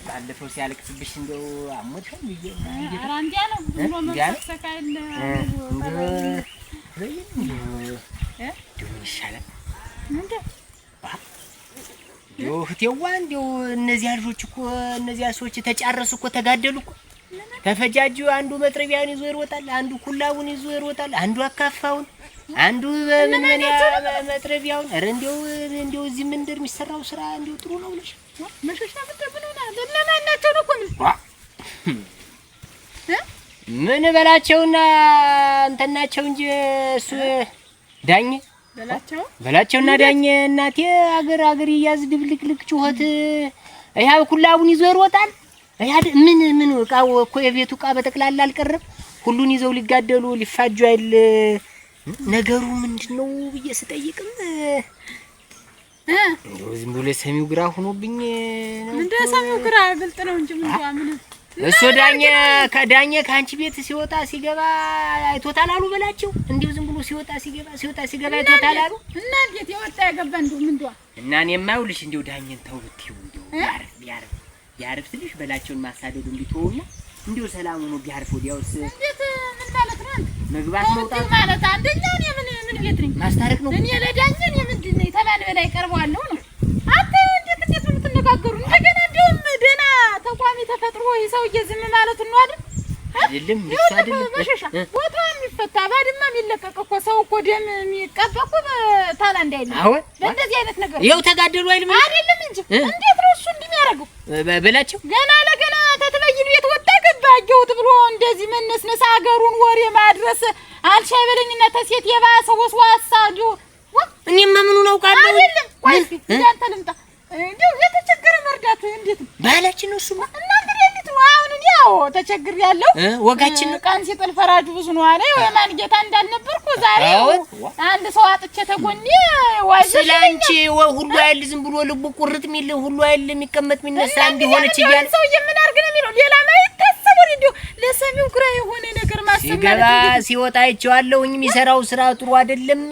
ባለፈው ሲያለቅስብሽ እንደው አሞታል ብዬ ኧረ እንዲያ ነው ብሎ መሰከካ የለ ይሻላል እንደው እህቴዋ እንደው እነዚያ ልጆች እኮ እነዚያ ሰዎች ተጫረሱ እኮ ተጋደሉ እኮ ተፈጃጁ። አንዱ መጥረቢያውን ይዞ ይሮጣል፣ አንዱ ኩላውን ይዞ ይሮጣል፣ አንዱ አካፋውን፣ አንዱ ምን መጥረቢያውን። ኧረ እንደው እዚህ መንደር የሚሰራው ስራ እንደው ጥሩ ነው ልሽ መሸሻ ምንድነውና ለማናቸው ነው እኮ ምን በላቸውና እንተናቸው እንጂ እሱ ዳኝ በላቸውና ዳኝ እናቴ አገር ይያዝ ድብልቅልቅ ጩኸት ያው ኩላውን ይዞ ይሮጣል። ያ ምን ዕቃው እኮ የቤቱ ዕቃ በጠቅላላ አልቀረም። ሁሉን ይዘው ሊጋደሉ ሊፋጁ አይደል? ነገሩ ምንድነው ብዬ ስጠይቅም ዝም ብሎ ሰሚው ግራ ሆኖብኝ ነው። እንደ ሰሚው ግራ ግልጥ ነው እንጂ ምን እሱ ዳኘ ካንቺ ቤት ሲወጣ ሲገባ አይቶታል አሉ በላቸው። እንዴው ዝም ብሎ ሲወጣ ሲገባ አይቶታል አሉ። እና እንዴት የወጣ ያገባ ምንድነው? እና እኔ የማይውልሽ እንዴው ዳኘን ተው ብትይው እንዴው ያርፍ ትልሽ በላቸውን ማሳደዱ እንዲተውና እንዴው ሰላም ሆኖ ቢያርፍ ወዲያውስ እንዴት ምን ማለት ነው? መግባት መውጣት ማለት አንደኛ እኔ ምን ቤት ነኝ ማስታረቅ ነው። እኔ ለዳኘን የምንድነው ተባለ በላይ ቀርቧለሁ ነው። አንተ እንዴት ነው የምትነጋገሩ? እንደገና እንደውም ደህና ተቋሚ ተፈጥሮ ይሰውዬ ዝም ማለት ነው አይደል? አይደለም እሱ አይደለም መሸሻ ቦታው የሚፈታ ባድማ የሚለቀቅ እኮ ሰው እኮ ደም የሚቀባ እኮ ታላ እንዳይል በእንደዚህ አይነት ነገር ይኸው ተጋደሉ አይደለም እንጂ እንዴት ነው እሱ እንደሚያደርገው በላቸው። ገና ለገና ተተበይኑ የተወጣ ገባ አየሁት ብሎ እንደዚህ መነስነስ አገሩን ወሬ ማድረስ አልሻይበለኝና ተሴት የባሰ ወስዋሳ ዲዮ እኔማ ምኑን አውቃለሁ። አይደለም ቆይ እንዳንተ ልምጣ እንደው የተቸገረ መርዳት እንዴት ነው ባህላችን? እሱማ እና እንግዲህ እንዴት ነው አሁን ያው ተቸግር ያለው ወጋችን ቃን ሲጥል ፈራጁ ብዙ ነው አለ። የማን ጌታ እንዳልነበርኩ ዛሬ አንድ ሰው አጥቼ ተጎኔ ዋይ ስላንቺ ሁሉ አይል ዝም ብሎ ልቡ ቁርጥ ሚል ሁሉ አይል የሚቀመጥ ሚነሳ እንዲሆነች ይያል ሰው የምን አርግ ነው የሚለው ሌላ ማለት ተሰበው እንዴው ለሰሚው ግራ የሆነ ነገር ማሰማት ሲወጣ አይቼዋለሁኝ። የሚሰራው ስራ ጥሩ አይደለም።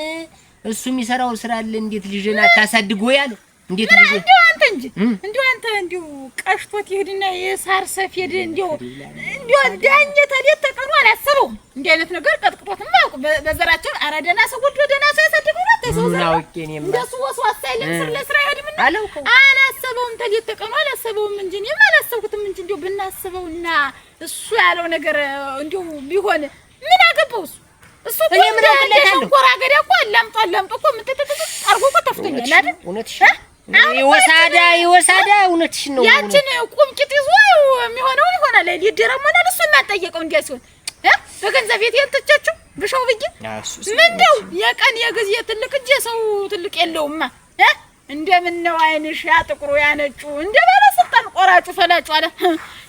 እሱ የሚሰራው ስራ አለ። እንዴት ልጅና ታሳድጎ ያለ እንዴት ልጅ እንደው አንተ እንጂ እንደው አንተ እንደው ቀሽቶት ይሄድና የሳር ሰፌድ እንደው ዳኘ ተዴት ተቀኑ አላሰበውም። እንዲህ አይነት ነገር ቀጥቅጦትም አውቅ በዘራቸው አራደና ሰው ወዶ ደና ሰው ያሳድገው ነው ተሰው ዘራ እንደሱ ወስዋሳ አይደለም። ስለ ለስራ ይሄድም አላሰበውም። ተዴት ተቀኑ አላሰበውም እንጂ እኔም አላሰብኩትም እንጂ እንደው ብናስበውና እሱ ያለው ነገር እንደው ቢሆን ምን አገባው እሱ እኔ ምን አገለታለሁ? ኮራ ገዳ እኮ አላምጣ እኮ ምትተተተ አርጎ እኮ ተፍቶኛል አይደል? እውነትሽ ይወሳዳ እውነትሽ ነው። ያችን ቁምቂት ይዞ የሚሆነው ይሆናል ሊደረመና እሱ እናጠየቀው እንዲያ ሲሆን በገንዘብ የተንተቻችሁ ብሻው ብዬ ምንድነው የቀን የጊዜ ትልቅ እጄ ሰው ትልቅ የለውማ እንደምን ነው አይንሽ ያጥቁሩ ያነጩ እንደባለ ስልጣን ቆራጩ ፈላጩ አለ።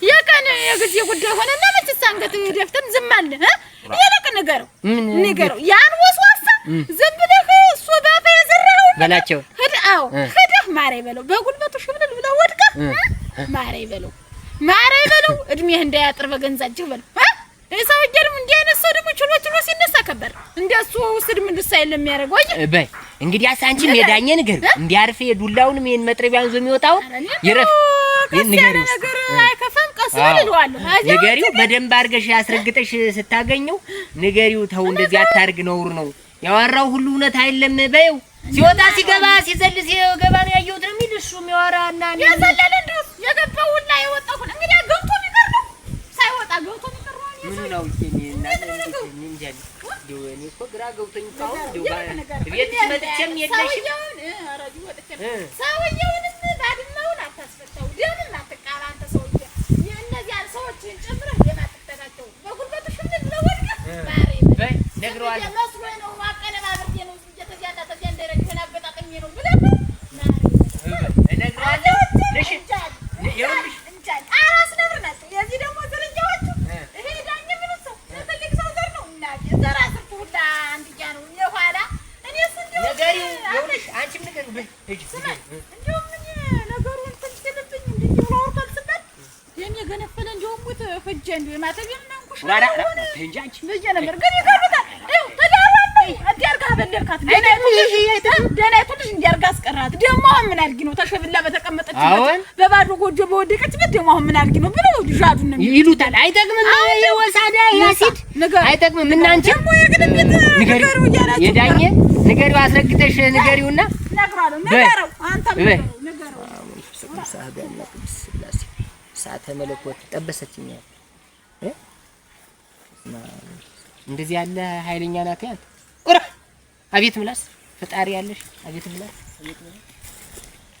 የቀን የጊዜ ጉዳይ ሆነና መችስ አንገት ደፍተን ዝም አለ የለቅ ንገረው ያን ወስዋሳ ዝም ብለህ እሱ ባፈ የዘራው በላቸው ሄደህ ማሬ በለው በጉልበቱ ሽብልል ብለው ወድቀ ማሬ በለው እድሜህ እንዳያጥር በገንዛጅህ በለው ሰውዬንም እንዲህ አይነት ሰው ደግሞ ችሎ ሲነሳ ከበር እንደሱ ስድም እንድሳይል የሚያደርገው በይ እንግዲህ አንቺ ሜዳኛ ነገር እንዲያርፍ የዱላውንም የን መጥረቢያን ዞ የሚወጣው ይረፍ ንገሪው ነገር አይከፈም ቀስ ብለዋለሁ ንገሪው በደንብ አርገሽ ያስረግጠሽ ስታገኘው ንገሪው ተው እንደዚህ አታርግ ነውር ነው ያወራው ሁሉ እውነት አይደለም በይው ሲወጣ ሲገባ ሲዘል ሲገባ ነው ያየሁት ነው የሚል እሱ የሚያወራና ያዘለለ እንደው የገባው ሁላ የወጣው እንግዲህ ገብቶ የሚቀር ነው ሳይወጣ ገብቶ የሚቀር ነው ምን ነው እና እንዴ ዲወኒ እኮ ግራ ገብቶኝ ታው ዲው ቤት መጥቼም የለሽ አራጁ ወጥቼ ሰውየውንም ባድማውን አታስፈታው ደምን አትቃራ አንተ ሰውዬ የእነዚህ ሰዎችን ጨምረህ የማትተካቸው በጉልበቱ ሽምን ለወድቀ ባሪ በይ ነግረዋል መስሎ ነው ማቀነባብርቴ ነው እየተዚያና ተዚያ እንደረጅና አበጣጠኝ ነው ብለህ ነግረዋለሁ ለሽ ይኸውልሽ እንጃል አራስ ነብር ናቸው የዚህ ደግሞ ዝርያዎቹ ይሄ ዳኘ ምን ሰው ለትልቅ ሰው ዘር ነው እና ዘራ ስርቱ ሁላ አንድያ ነው የኋላ እኔ ስንዴው ነገሪው ይኸውልሽ አንቺም ንገሪው በይ እንደው ምን ነገሩን እንትን ሲልብኝ እንደው ላውርተን ስበት የኔ ገነፈለ እንደው ሙት ፍጀ እንደው ማተቢያና እንኩሽ ወራዳ እንጂ አንቺ ልጅ ነበር ግን ይቀርታል ይው ተዳራለሁ አዲያርጋ በለርካት ደናይቱ ልጅ እንዲያርጋ አስቀራት ደሞ ምን አድርጊ ነው ተሸብላ በተቀመጠችበት በባዶ ጎጆ በወደቀችበት ደሞ ምን አድርጊ ነው ብለው ጃዱን ነው ይሉታል አይጠቅምም የወሳዳ ያሲድ አይጠቅምም እናንቺ ደሞ የግንብት ንገሩ ያላችሁ የዳኘ ንገሪው አስረግተሽ ንገሪውና ነግራለሁ ንገረው አንተም ንገረው ሳህጋና ቅዱስ ስላሴ ሳተ መለኮት ጠበሰችኝ እንደዚህ ያለ ኃይለኛ ናት ያንተ ኦራ አቤት ምላስ ፈጣሪ ያለሽ አቤት ምላስ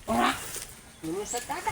ኦራ ምን ሰጣታ